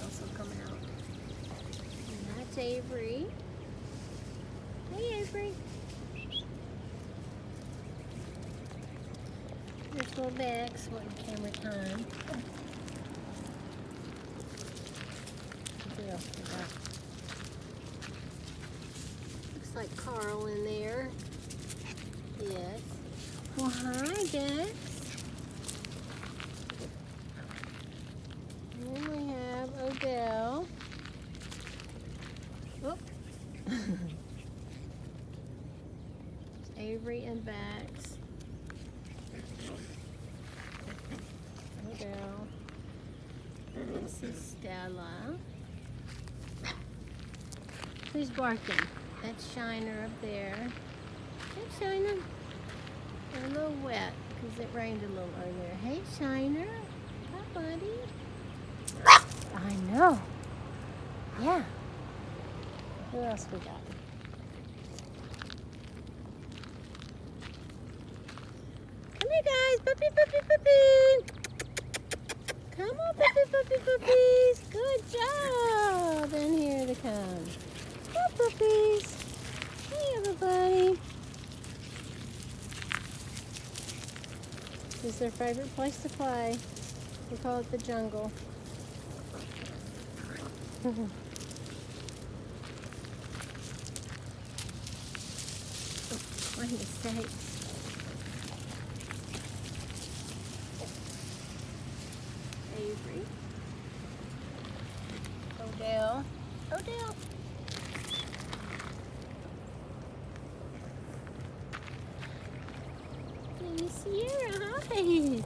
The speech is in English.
else will come out. And that's Avery. Hey, Avery. There's little Bex wanting camera time. What else we got? Looks like Carl in there. Yes. Well, hi, Bex. And then we have Odell. Oh. Avery and Bex. Odell. This is Stella. Who's barking? That's Shiner up there. Hey, Shiner. They're a little wet because it rained a little earlier. Hey, Shiner. Hi, buddy. I know. Yeah. Who else we got? Come here, guys. Puppy, puppy, puppy. Come on, puppy, puppy, puppies. Good job. And here they come. Hi, puppies. Hey, everybody. This is their favorite place to play. We call it the jungle. What do you say? Avery. Odell. Odell. Hey, Sierra, hi.